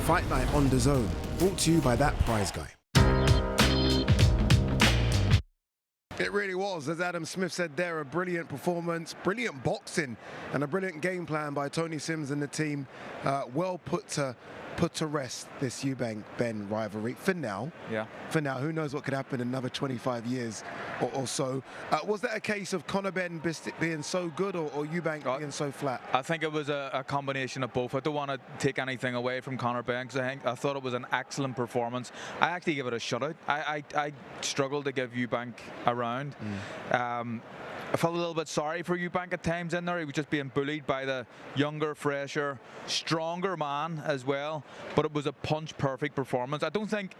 Fight Night on DAZN, brought to you by that prize guy. It really was, as Adam Smith said there, a brilliant performance, brilliant boxing, and a brilliant game plan by Tony Sims and the team. Well put to rest this Eubank-Benn rivalry for now. Yeah. For now, who knows what could happen in another 25 years or so. Was that a case of Conor Benn being so good or Eubank being so flat? I think it was a combination of both. I don't want to take anything away from Conor Benn because I thought it was an excellent performance. I actually give it a shutout. I struggled to give Eubank a round. I felt a little bit sorry for Eubank at times in there. He was just being bullied by the younger, fresher, stronger man as well. But it was a punch-perfect performance. I don't think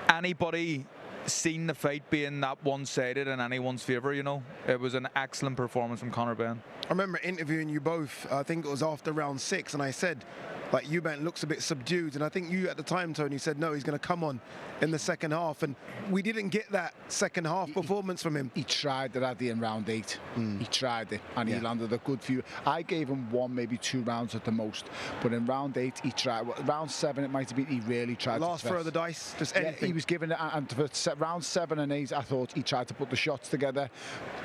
anybody seen the fight being that one-sided in anyone's favour, you know. It was an excellent performance from Conor Benn. I remember interviewing you both, I think it was after round 6, and I said, like, Eubank looks a bit subdued, and I think you at the time, Tony, said no, he's going to come on in the second half, and we didn't get that second half performance from him. He tried it at the end, round 8. He tried it, and he landed a good few. I gave him 1, maybe 2 rounds at the most, but in round 8 he tried. Round 7 it might have been, he really tried. Last throw of the dice, just anything. Yeah, he was giving it, and for round 7 and 8 I thought he tried to put the shots together,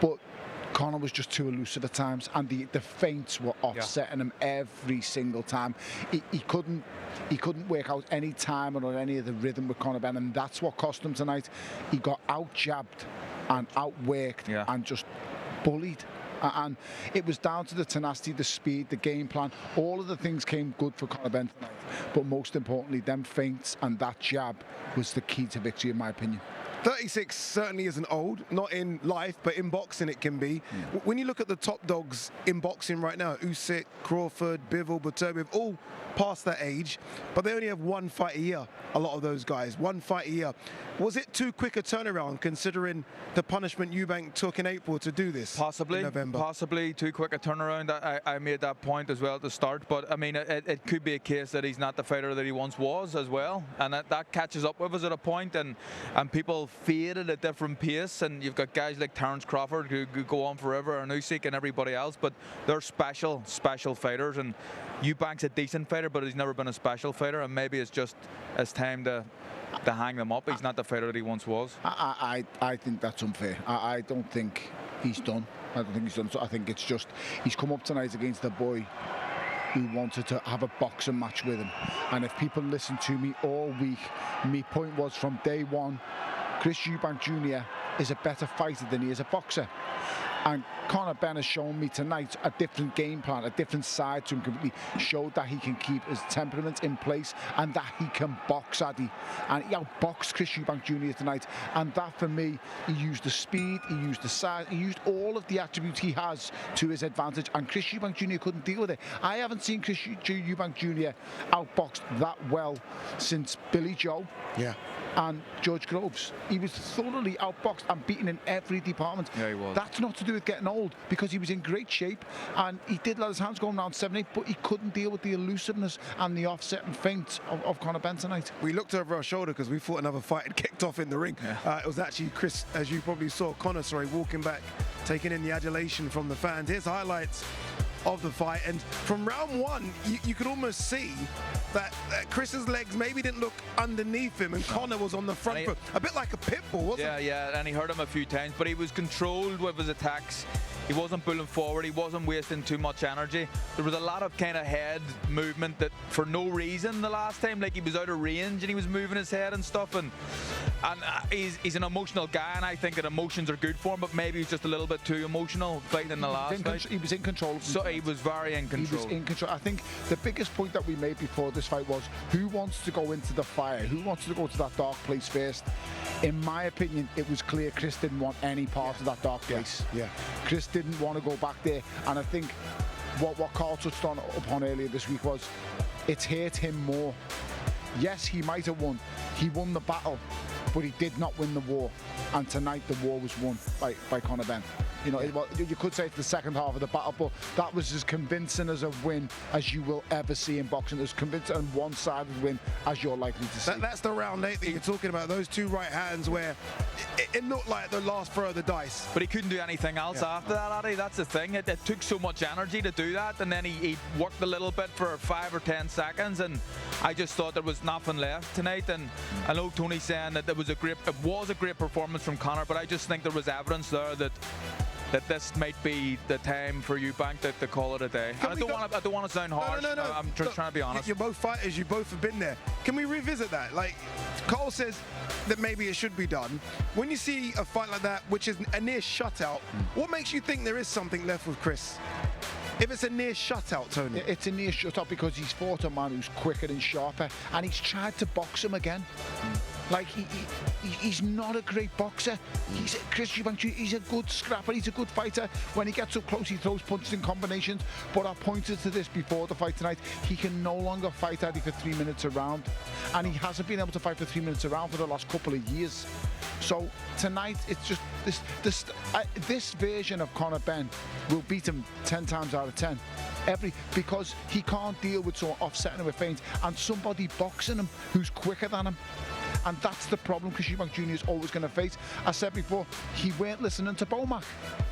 but Conor was just too elusive at times, and the feints were offsetting him every single time. He couldn't work out any timing or any of the rhythm with Conor Benn, and that's what cost him tonight. He got out-jabbed and outworked and just bullied. And it was down to the tenacity, the speed, the game plan. All of the things came good for Conor Benn tonight, but most importantly, them feints and that jab was the key to victory, in my opinion. 36 certainly isn't old, not in life, but in boxing it can be. When you look at the top dogs in boxing right now, Usyk, Crawford, Bivol, Beterbiev, all past that age, but they only have 1 fight a year, a lot of those guys, 1 fight a year. Was it too quick a turnaround considering the punishment Eubank took in April to do this? Possibly, in November? possibly too quick a turnaround. I made that point as well at the start, but I mean, it could be a case that he's not the fighter that he once was as well, and that catches up with us at a point, and people fade at a different pace, and you've got guys like Terence Crawford who go on forever, and Usyk and everybody else, but they're special fighters, and Eubank's a decent fighter, but he's never been a special fighter, and maybe it's time to hang them up. He's not the fighter that he once was. I think that's unfair. I don't think he's done. I don't think he's done. So I think it's just he's come up tonight against the boy who wanted to have a boxing match with him. And if people listen to me all week, my point was from day one, Chris Eubank Jr. is a better fighter than he is a boxer. And Conor Benn has shown me tonight a different game plan, a different side to him, completely showed that he can keep his temperament in place and that he can box, Addy. And he outboxed Chris Eubank Jr. tonight. And that, for me, he used the speed, he used the size, he used all of the attributes he has to his advantage. And Chris Eubank Jr. couldn't deal with it. I haven't seen Chris Eubank Jr. outboxed that well since Billy Joe. And George Groves. He was thoroughly outboxed and beaten in every department. Yeah, he was. That's not to do with getting old, because he was in great shape and he did let his hands go around 7-8, but he couldn't deal with the elusiveness and the offset and feint of Conor Benn tonight. We looked over our shoulder because we thought another fight had kicked off in the ring. It was actually Chris, as you probably saw, Conor, walking back, taking in the adulation from the fans. Here's highlights of the fight, and from round 1 you could almost see that Chris's legs maybe didn't look underneath him, and Conor was on the front foot, a bit like a pit bull, wasn't he? Yeah, and he hurt him a few times, but he was controlled with his attacks. He wasn't pulling forward, he wasn't wasting too much energy. There was a lot of kind of head movement that for no reason the last time, like he was out of range and he was moving his head and stuff, and he's an emotional guy, and I think that emotions are good for him, but maybe he's just a little bit too emotional fighting in the last fight. He was in control. So he was very in control. He was in control. I think the biggest point that we made before this fight was, who wants to go into the fire? Who wants to go to that dark place first? In my opinion, it was clear Chris didn't want any part of that dark place. Chris didn't want to go back there, and I think what Carl touched upon earlier this week was, it's hurt him more. Yes, he might have won. He won the battle, but he did not win the war. And tonight the war was won by Conor Benn. You know, you could say it's the second half of the battle, but that was as convincing as a win as you will ever see in boxing. As convincing and one-sided win as you're likely to see. That's the round 8 that you're talking about. Those two right hands where it looked like the last throw of the dice. But he couldn't do anything else after that, Addy. That's the thing. It took so much energy to do that, and then he worked a little bit for 5 or 10 seconds, and I just thought there was nothing left tonight. And I know Tony's saying that it was a great performance from Conor, but I just think there was evidence there that this might be the time for Eubank to call it a day. And I don't want to sound harsh. No. I'm just trying to be honest. You're both fighters. You both have been there. Can we revisit that? Like, Cole says that maybe it should be done. When you see a fight like that, which is a near shutout, what makes you think there is something left with Chris? If it's a near shutout, Tony. It's a near shutout because he's fought a man who's quicker and sharper, and he's tried to box him again. Like, he's not a great boxer. Chris Eubank, he's a good scrapper, he's a good fighter. When he gets up close, he throws punches in combinations. But I pointed to this before the fight tonight. He can no longer fight Eddie for 3 minutes a round. And he hasn't been able to fight for 3 minutes a round for the last couple of years. So tonight, it's just this version of Conor Benn will beat him 10 times out of 10. Because he can't deal with someone offsetting him with feints and somebody boxing him who's quicker than him. And that's the problem Chris Eubank Jr. is always going to face. I said before, he weren't listening to Bomac.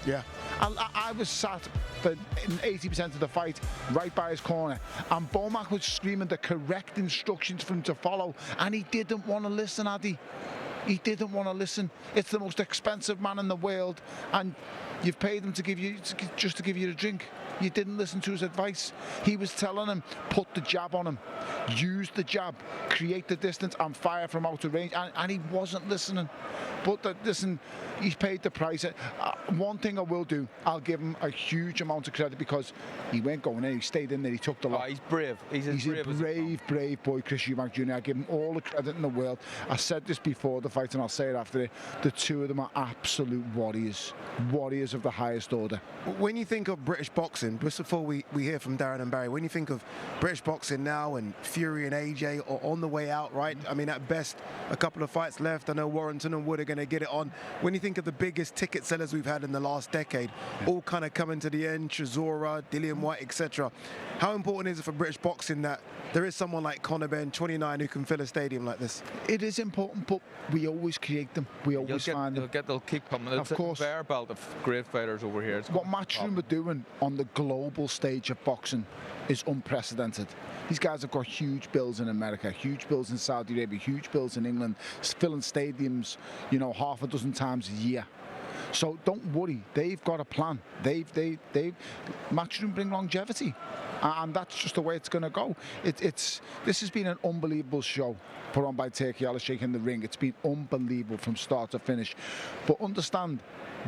Yeah. I was sat for 80% of the fight right by his corner, and Bomac was screaming the correct instructions for him to follow, and he didn't want to listen, Addy. He didn't want to listen. It's the most expensive man in the world, and you've paid him to give you a drink. You didn't listen to his advice. He was telling him, put the jab on him, use the jab, create the distance and fire from out of range, and he wasn't listening. But listen, he's paid the price. One thing I will do, I'll give him a huge amount of credit because he went going in, he stayed in there, he took the lot. He's brave. He's a brave boy, Chris Eubank Jr. I give him all the credit in the world. I said this before the fight and I'll say it after it. The two of them are absolute warriors of the highest order. When you think of British boxing, just before we hear from Darren and Barry, when you think of British boxing now and Fury and AJ are on the way out, right? I mean, at best, a couple of fights left. I know Warrington and Wood are going to get it on. When you think of the biggest ticket sellers we've had in the last decade, all kind of coming to the end, Chisora, Dillian White, etc. How important is it for British boxing that there is someone like Conor Benn, 29, who can fill a stadium like this? It is important, but we always create them. We always find them. They'll keep coming. Of course. It's a fair belt of great fighters over here. What Matchroom are doing on the global stage of boxing is unprecedented. These guys have got huge bills in America, huge bills in Saudi Arabia, huge bills in England, filling stadiums, you know, half a dozen times a year. So don't worry, they've got a plan. Matchroom bring longevity, and that's just the way it's going to go. This has been an unbelievable show put on by Turkey Al-Sheikh in the ring. It's been unbelievable from start to finish. But understand,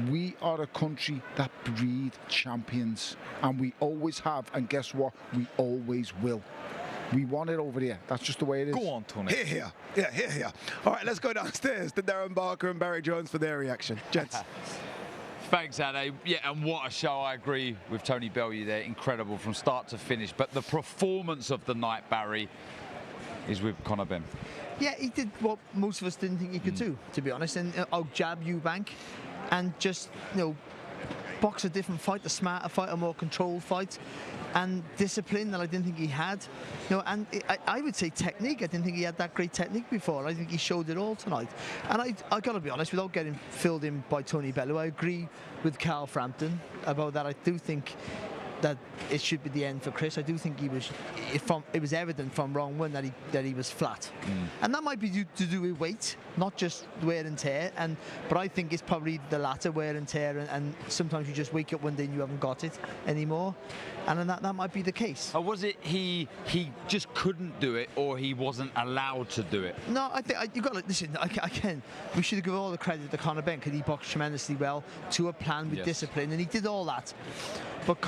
we are a country that breed champions, and we always have, and guess what? We always will. We want it over here. That's just the way it is. Go on, Tony. Here. Yeah, here. All right, let's go downstairs to Darren Barker and Barry Jones for their reaction. Gents. Thanks, Ade. Yeah, and what a show. I agree with Tony Bellew there. Incredible from start to finish. But the performance of the night, Barry, is with Conor Benn. Yeah, he did what most of us didn't think he could do, to be honest. And out-jab Eubank and just, you know, box a different fight, a smarter fight, a more controlled fight, and discipline that I didn't think he had. You know, and I would say technique. I didn't think he had that great technique before. I think he showed it all tonight. And I got to be honest, without getting filled in by Tony Bellew, I agree with Carl Frampton about that. I do think that it should be the end for Chris. I do think it was evident from round one that he was flat, and that might be to do with weight, not just wear and tear. But I think it's probably the latter, wear and tear, and sometimes you just wake up one day and you haven't got it anymore, and then that might be the case. Or was it he just couldn't do it, or he wasn't allowed to do it? No, I think you got to listen. We should give all the credit to Conor Benn because he boxed tremendously well to a plan with discipline, and he did all that. But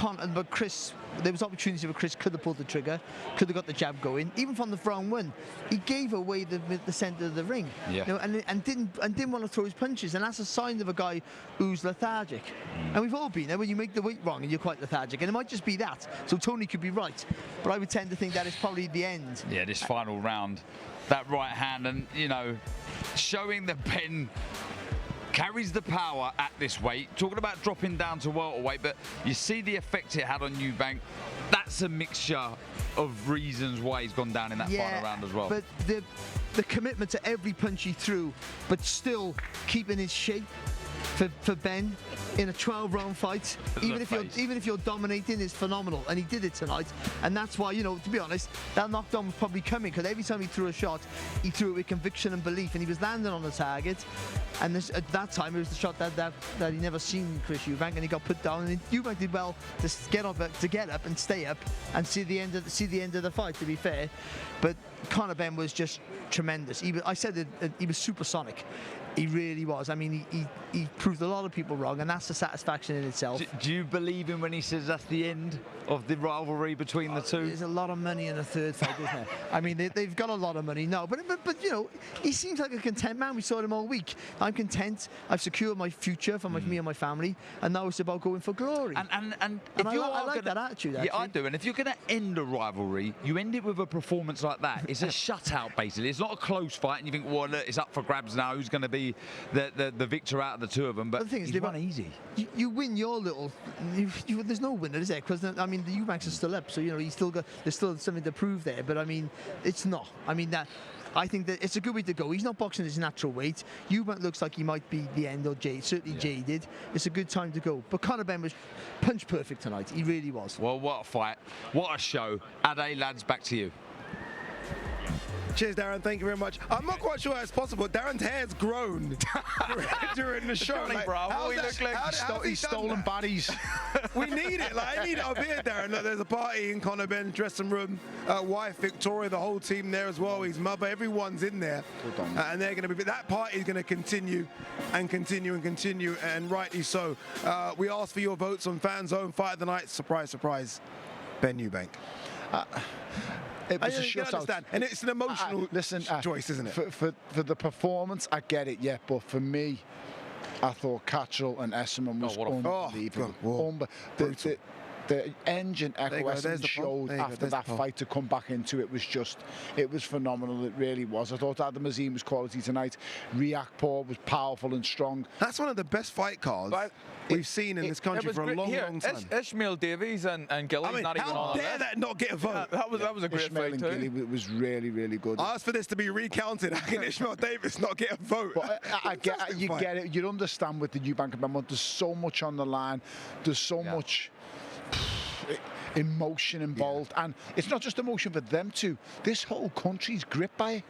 Chris, there was opportunities where Chris could have pulled the trigger, could have got the jab going. Even from the round one, he gave away the centre of the ring, you know, and didn't want to throw his punches, and that's a sign of a guy who's lethargic. And we've all been there when you make the weight wrong and you're quite lethargic, and it might just be that. So Tony could be right, but I would tend to think that is probably the end. Yeah, this final round, that right hand, and you know, showing that Benn carries the power at this weight. Talking about dropping down to welterweight, but you see the effect it had on Eubank. That's a mixture of reasons why he's gone down in that final round as well. But the commitment to every punch he threw, but still keeping his shape for Benn in a 12-round fight, even if you're dominating, is phenomenal, and he did it tonight. And that's why, you know, to be honest, that knockdown was probably coming, because every time he threw a shot, he threw it with conviction and belief, and he was landing on the target. And at that time, it was the shot that he never seen Chris Eubank, and he got put down. And Eubank did well to get up and stay up and see the end of the fight. To be fair, but Conor Benn was just tremendous. I said that he was supersonic. He really was. I mean, he proved a lot of people wrong, and that's a satisfaction in itself. Do you believe him when he says that's the end of the rivalry between the two? There's a lot of money in a third fight, isn't there? I mean, they've got a lot of money. No, but you know, he seems like a content man. We saw him all week. I'm content. I've secured my future for me and my family, and now it's about going for glory. And I like that attitude. Actually. Yeah, I do. And if you're going to end a rivalry, you end it with a performance like that. It's a shutout, basically. It's not a close fight, and you think, well, look, it's up for grabs now. Who's going to be the victor out of the two of them? But the thing is, he's run easy. You win your little. There's no winner, is there? Because I mean, the Eubanks are still up, so you know there's still something to prove there. But I mean, it's not. I mean that. I think that it's a good way to go. He's not boxing his natural weight. Eubank looks like he might be the end, or certainly jaded. It's a good time to go. But Conor Benn was punch perfect tonight. He really was. Well, what a fight. What a show. Ade, lads, back to you. Cheers, Darren. Thank you very much. I'm not quite sure how it's possible. Darren's hair's grown during the show. Like, bravo, he looked like he's stolen bodies. We need it. Like, I need it up here, Darren. Look, there's a party in Conor Benn's dressing room. Wife Victoria, the whole team there as well. His mother, everyone's in there, and they're going to be. That party is going to continue and continue and continue, and rightly so. We asked for your votes on Fan Zone Fight of the Night. Surprise, surprise, Benn Eubank. It was a shutout. And it's an emotional choice, isn't it? For the performance, I get it, yeah. But for me, I thought Catchell and Esserman was unbelievable. The engine Echo Esserman showed after that fight to come back into it was phenomenal. It really was. I thought Adam Azim was quality tonight. Paul was powerful and strong. That's one of the best fight cards we've seen in this country for a long time. Ishmael Davies and Gillies not even on how dare that not get a vote? That was a great Ishmael fight and too. Gilly was really, really good. I asked for this to be recounted. How can Ishmael Davies not get a vote? But get it. You understand with the Eubank and Benn, there's so much on the line. There's so much emotion involved, and it's not just emotion for them two. This whole country's gripped by it.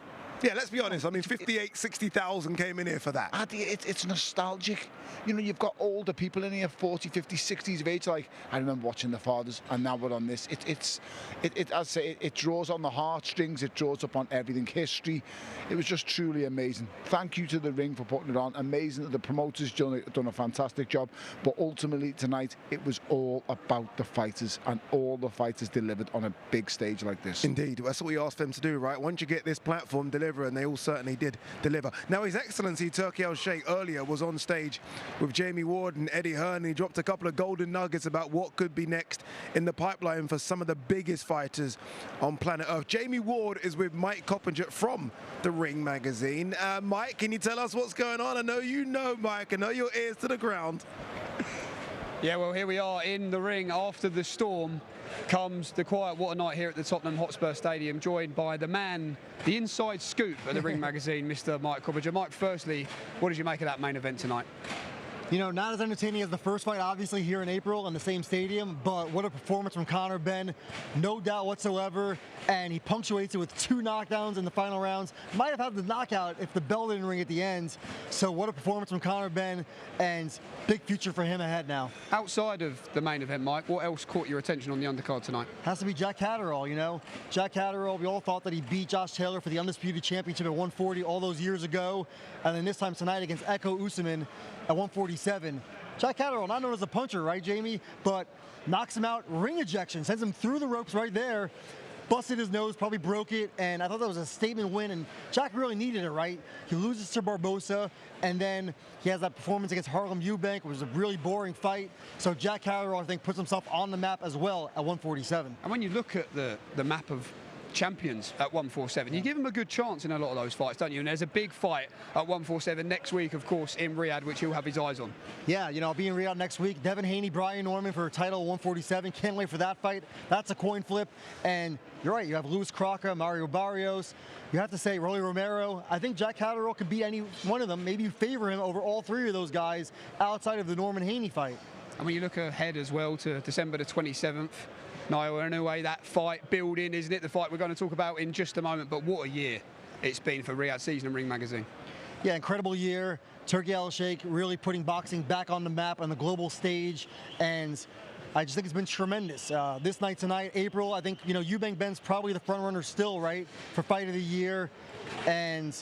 Yeah, let's be honest. I mean, 60,000 came in here for that. It's nostalgic. You know, you've got older people in here, 40, 50, 60s of age. Like, I remember watching The Fathers, and now we're on this. I'd say it draws on the heartstrings. It draws upon everything, history. It was just truly amazing. Thank you to the ring for putting it on. Amazing that the promoters done a fantastic job. But ultimately tonight, it was all about the fighters, and all the fighters delivered on a big stage like this. Indeed, that's what we asked them to do, right? Once you get this platform, deliver, and they all certainly did deliver. Now, His Excellency Turki Al-Sheikh earlier was on stage with Jamie Ward and Eddie Hearn. He dropped a couple of golden nuggets about what could be next in the pipeline for some of the biggest fighters on planet Earth. Jamie Ward is with Mike Coppinger from The Ring magazine. Mike, can you tell us what's going on? I know you know, Mike. I know your ears to the ground. Yeah, well, here we are in the ring. After the storm comes the quiet. What a night here at the Tottenham Hotspur Stadium, joined by the man, the inside scoop at the Ring magazine, Mr. Mike Coppinger. Mike, firstly, what did you make of that main event tonight? You know, not as entertaining as the first fight, obviously, here in April in the same stadium, but what a performance from Conor Benn, no doubt whatsoever, and he punctuates it with 2 knockdowns in the final rounds. Might have had the knockout if the bell didn't ring at the end, so what a performance from Conor Benn, and big future for him ahead now. Outside of the main event, Mike, what else caught your attention on the undercard tonight? Has to be Jack Catterall, you know. Jack Catterall, we all thought that he beat Josh Taylor for the Undisputed Championship at 140 all those years ago, and then this time tonight against Echo Usman at 147. Jack Catterall, not known as a puncher, right, Jamie? But knocks him out, ring ejection, sends him through the ropes right there, busted his nose, probably broke it, and I thought that was a statement win, and Jack really needed it, right? He loses to Barbosa, and then he has that performance against Harlem Eubank, which was a really boring fight. So Jack Catterall, I think, puts himself on the map as well at 147. And when you look at the map of champions at 147. You give him a good chance in a lot of those fights, don't you? And there's a big fight at 147 next week, of course, in Riyadh, which he'll have his eyes on. Yeah, you know, I'll be in Riyadh next week. Devin Haney, Brian Norman for a title 147. Can't wait for that fight. That's a coin flip. And you're right, you have Luis Crocker, Mario Barrios. You have to say Rolly Romero. I think Jack Catterall could beat any one of them. Maybe you favor him over all three of those guys outside of the Norman Haney fight. And when you look ahead as well to December the 27th, Niall, in a way, that fight building, isn't it? The fight we're going to talk about in just a moment. But what a year it's been for Riyadh Season and Ring Magazine. Yeah, incredible year. Turki Al-Sheikh really putting boxing back on the map on the global stage, and I just think it's been tremendous. This night tonight, April, I think, you know, Eubank Benn's probably the front runner still, right, for Fight of the Year. And,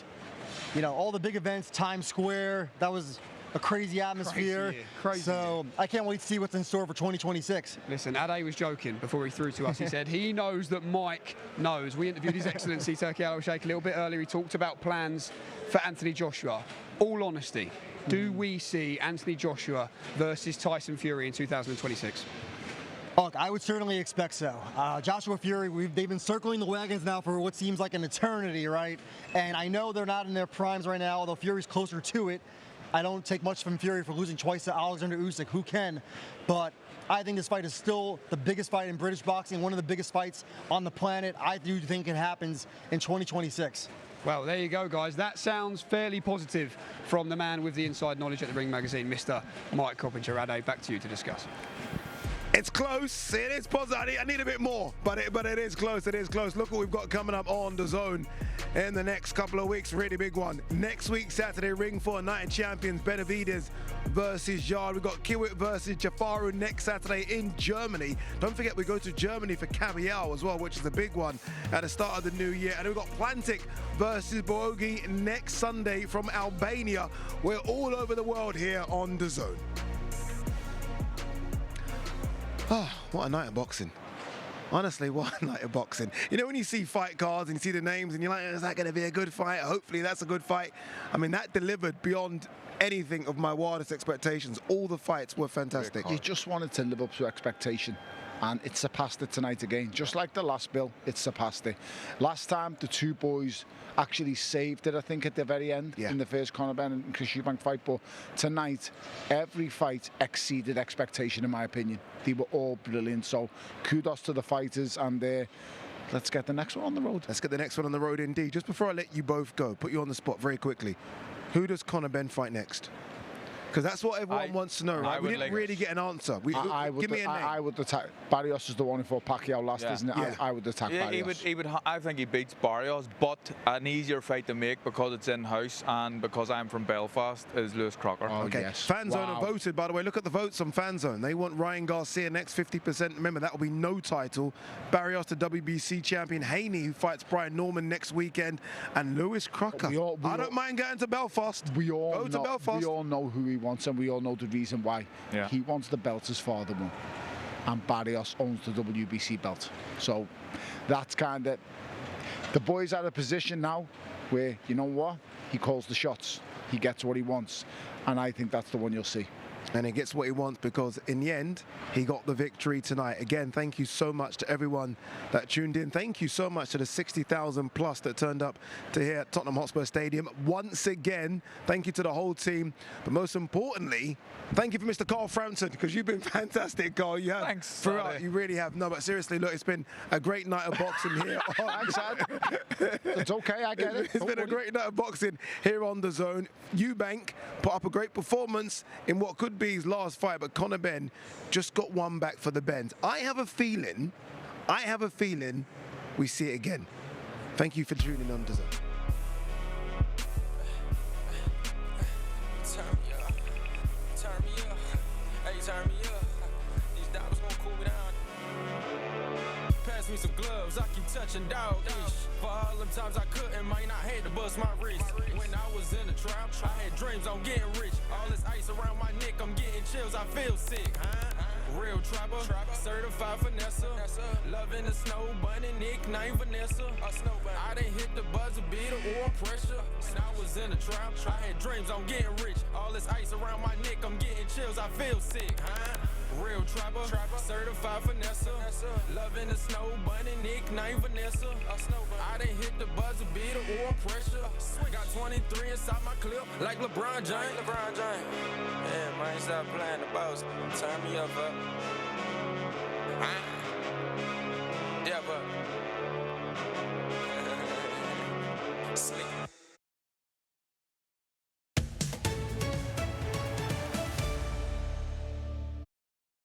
you know, all the big events, Times Square, that was a crazy atmosphere. Crazy so year. I can't wait to see what's in store for 2026. Listen, Ade was joking before he threw to us. He said he knows that Mike knows. We interviewed His Excellency Turki Al-Sheikh a little bit earlier. He talked about plans for Anthony Joshua. All honesty, do we see Anthony Joshua versus Tyson Fury in 2026? Look, I would certainly expect so. Joshua Fury, they've been circling the wagons now for what seems like an eternity, right? And I know they're not in their primes right now, although Fury's closer to it. I don't take much from Fury for losing twice to Alexander Usyk. Who can? But I think this fight is still the biggest fight in British boxing, one of the biggest fights on the planet. I do think it happens in 2026. Well, there you go, guys. That sounds fairly positive from the man with the inside knowledge at the Ring Magazine, Mr. Mike Coppinger. Ade, back to you to discuss. It's close. It is positive. I need a bit more, but it is close. It is close. Look what we've got coming up on DAZN in the next couple of weeks. Really big one. Next week, Saturday, Ring 4 Night Champions Benavides versus Yard. We've got Kiwit versus Jafaru next Saturday in Germany. Don't forget, we go to Germany for Kavial as well, which is the big one at the start of the new year. And we've got Plantic versus Bogi next Sunday from Albania. We're all over the world here on DAZN. Oh, what a night of boxing. Honestly, what a night of boxing. You know, when you see fight cards and you see the names and you're like, is that going to be a good fight? Hopefully that's a good fight. I mean, that delivered beyond anything of my wildest expectations. All the fights were fantastic. You just wanted to live up to expectation, and it surpassed it tonight again. Just like the last bill, it surpassed it. Last time, the two boys actually saved it, I think, at the very end in the first Conor Benn and Chris Eubank fight. But tonight, every fight exceeded expectation, in my opinion. They were all brilliant. So kudos to the fighters, and let's get the next one on the road. Let's get the next one on the road indeed. Just before I let you both go, put you on the spot very quickly. Who does Conor Benn fight next? Because that's what everyone wants to know, right? We didn't really get an answer. Give me a name. I would attack. Barrios is the one who fought Pacquiao last, isn't it? Yeah. I would attack Barrios. I think he beats Barrios, but an easier fight to make because it's in-house and because I'm from Belfast is Luis Crocker. Oh, okay. Yes. Fanzone have voted, by the way. Look at the votes on Fanzone. They want Ryan Garcia next 50%. Remember, that will be no title. Barrios, the WBC champion. Haney, who fights Brian Norman next weekend. And Luis Crocker. I don't mind going to Belfast. We all know who he wants, and we all know the reason why. Yeah. He wants the belt his father won, and Barrios owns the WBC belt. So that's kind of, the boy's at a position now where, you know what, he calls the shots, he gets what he wants, and I think that's the one you'll see. And he gets what he wants because in the end, he got the victory tonight. Again, thank you so much to everyone that tuned in. Thank you so much to the 60,000 plus that turned up to here at Tottenham Hotspur Stadium. Once again, thank you to the whole team. But most importantly, thank you for Mr. Carl Frampton, because you've been fantastic, Carl. You have. Thanks. Throughout, you really have. No, but seriously, look, it's been a great night of boxing here. Thanks, Ad. It's okay, I get it. It's been a great night of boxing here on DAZN. Eubank put up a great performance in what could be his last fight, but Conor Benn just got one back for the Benns. I have a feeling we see it again. Thank you for tuning on DAZN. Turn me up. Hey, turn me up. These dollars gonna cool me down. Pass me some gloves, I keep touching dog-ish. For all them times I couldn't, man, I had to bust my wrist. When I was in the trap, I had dreams on getting rich. All this ice around my neck, I'm getting chills, I feel sick. Real trapper, certified finesse. Loving the snow bunny, nickname Vanessa. I done hit the buzzer beater or pressure. When I was in the trap, I had dreams on getting rich. All this ice around my neck, I'm getting chills, I feel sick. Real trapper, certified finesse. Loving the snow bunny, nickname Vanessa. I done hit the buzzer beater or pressure. Got 23 inside my clip like LeBron James. Yeah, man, stop playing the boss. Turn me up.